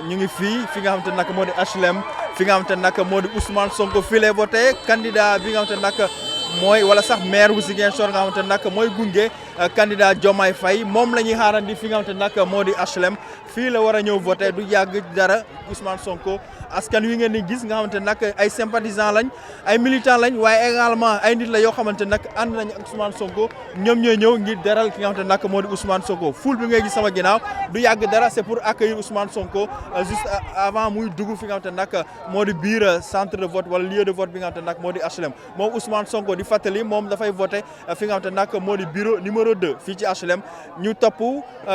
ñu ngi fii fi nga xamante nag moo di HLM fi nga xamante nag moo di Ousmane Sonko fii lay voté candidat bi nga xamante nag mooy wala sax maire bu Ziguinchor nga xamante nag mooy gunge candidat Diomaye Faye moom la ñuy xaarandi fi nga xamante nag moo di HLM fii la war a ñëw voté du yàgg dara Ousmane Sonko askan wi ngeen di gis nga xamante nag ay sympathisants lañ ay militants lañ waaye également ay nit la yoo xamante nag ànd nañ ak Ousmane Sonko ñoom ñooy ñëw ngir deral ki nga xamante nag moo di Ousmane Sonko foule bi ngay gis sama ginnaaw du yàgg dara c'est pour accueillir Ousmane Sonko juste avant muy dugg fi nga xamante nag moo di biir centre de vote wala lieu de vote bi nga xamante nag moo di HLM moom Ousmane Sonko di fàttali moom dafay voté fi nga xamante nag moo di bureau numéro 2 fii ci HLM ñu topp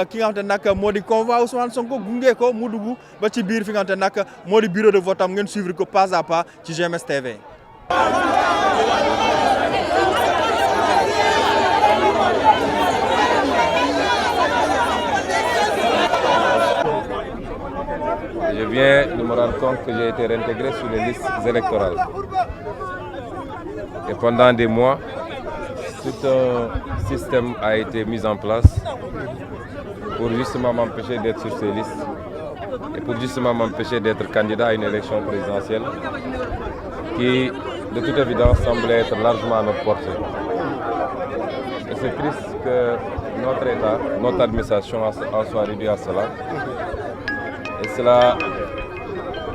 ki nga xamante nag moo di convoi Ousmane Sonko gunge ko mu dugg ba ci biir fi nga xamante nag moo di bureau de vote am ngeen suivre ko pas à pas ci GMS TV. Je viens de me rendre compte que j'ai été réintégré sur les listes électorales. Et pendant des mois, tout un système a été mis en place pour justement m'empêcher d'être sur ces listes et pour justement m'empêcher d'être candidat à une élection présidentielle qui, de toute évidence, semblait être largement à notre portée. Et c'est triste que notre État, notre administration en soit réduite à cela. Et cela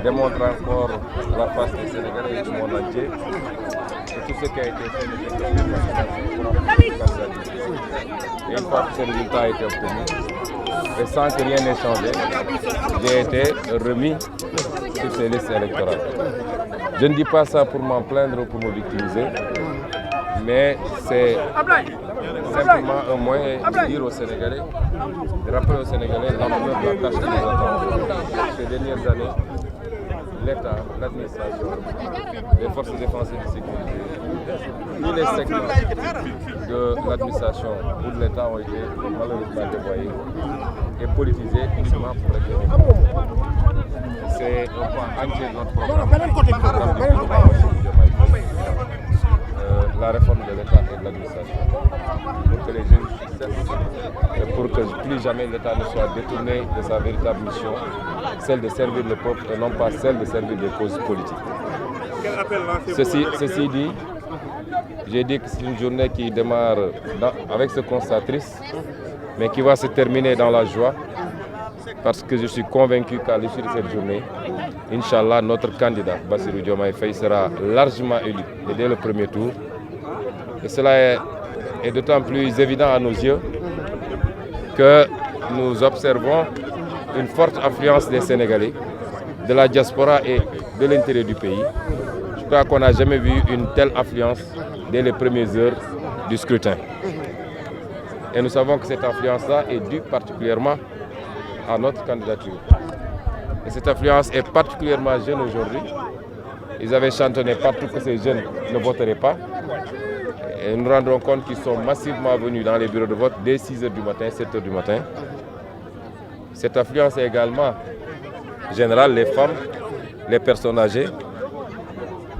démontre encore la face des Sénégalais et du monde entier que tout ce qui a été fait et une fois que ce résultat a été obtenu, et sans que rien n'ait changé, j'ai été remis sur ces listes électorales. Je ne dis pas ça pour m'en plaindre ou pour me victimiser, mais c'est simplement un moyen de dire aux Sénégalais, de rappeler aux Sénégalais l'ampleur de la tâche qui nous attend. Ces dernières années, l'État, l'administration, les forces défensives et de sécurité, tous les secteurs de l'administration ou de l'État ont été malheureusement dévoyés et politisés uniquement pour les C'est un point entier de notre programme. La réforme de l'État et de l'administration, pour que les jeunes cessent et pour que plus jamais l'État ne soit détourné de sa véritable mission, celle de servir le peuple et non pas celle de servir des causes politiques. Ceci dit, j'ai dit que c'est une journée qui démarre avec ce constat triste, mais qui va se terminer dans la joie, parce que je suis convaincu qu'à l'issue de cette journée, Inch'Allah, notre candidat, Bassirou Diomaye Faye, sera largement élu, et dès le premier tour. Et cela est d'autant plus évident à nos yeux que nous observons une forte affluence des Sénégalais, de la diaspora et de l'intérieur du pays. Je crois qu'on n'a jamais vu une telle affluence dès les premières heures du scrutin. Et nous savons que cette affluence-là est due particulièrement à notre candidature. Et cette affluence est particulièrement jeune aujourd'hui. Ils avaient chantonné partout que ces jeunes ne voteraient pas. Et nous nous rendons compte qu'ils sont massivement venus dans les bureaux de vote dès 6h du matin, 7h du matin. Cette affluence est également générale, les femmes, les personnes âgées.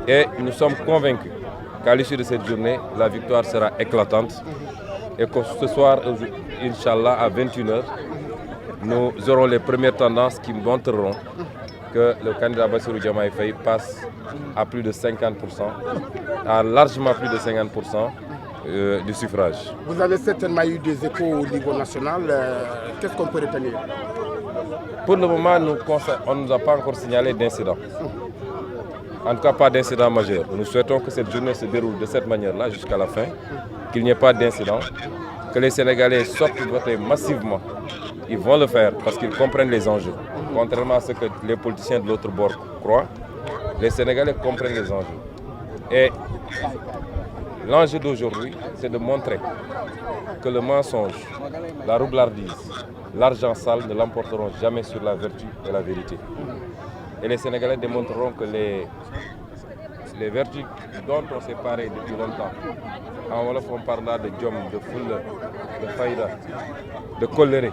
Et nous sommes convaincus qu'à l'issue de cette journée, la victoire sera éclatante. Et que ce soir, Inch'Allah, à 21h, nous aurons les premières tendances qui montreront que le candidat Bassirou Diomaye Faye passe à plus de 50%, à largement plus de 50% du suffrage. Vous avez certainement eu des échos au niveau national. Qu'est-ce qu'on peut retenir? Pour le moment, on ne nous a pas encore signalé d'incident. En tout cas, pas d'incident majeur. Nous souhaitons que cette journée se déroule de cette manière-là jusqu'à la fin, qu'il n'y ait pas d'incident, que les Sénégalais sortent voter massivement. Ils vont le faire parce qu'ils comprennent les enjeux. Contrairement à ce que les politiciens de l'autre bord croient, les Sénégalais comprennent les enjeux. Et l'enjeu d'aujourd'hui, c'est de montrer que le mensonge, la roublardise, l'argent sale ne l'emporteront jamais sur la vertu et la vérité. Et les Sénégalais démontreront que les vertus dont on s'est paré depuis longtemps, en Wolof on parle là de djom, de foule, de faïda, de coléré,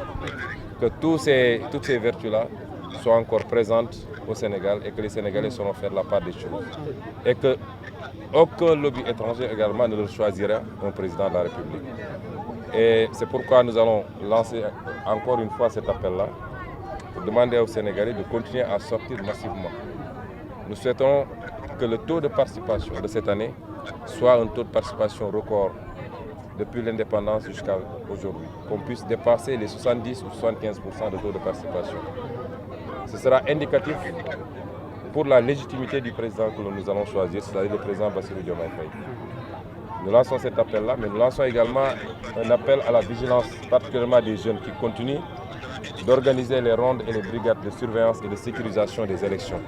que toutes ces vertus-là soient encore présentes au Sénégal et que les Sénégalais sauront faire la part des choses. Et qu'aucun lobby étranger également ne leur choisira un président de la République. Et c'est pourquoi nous allons lancer encore une fois cet appel-là pour demander aux Sénégalais de continuer à sortir massivement. Nous souhaitons que le taux de participation de cette année soit un taux de participation record depuis l'indépendance jusqu'à aujourd'hui, qu'on puisse dépasser les 70 ou 75% de taux de participation. Ce sera indicatif pour la légitimité du président que nous allons choisir, c'est-à-dire le président Bassirou Diomaye Faye. Nous lançons cet appel-là, mais nous lançons également un appel à la vigilance, particulièrement des jeunes qui continuent d'organiser les rondes et les brigades de surveillance et de sécurisation des élections.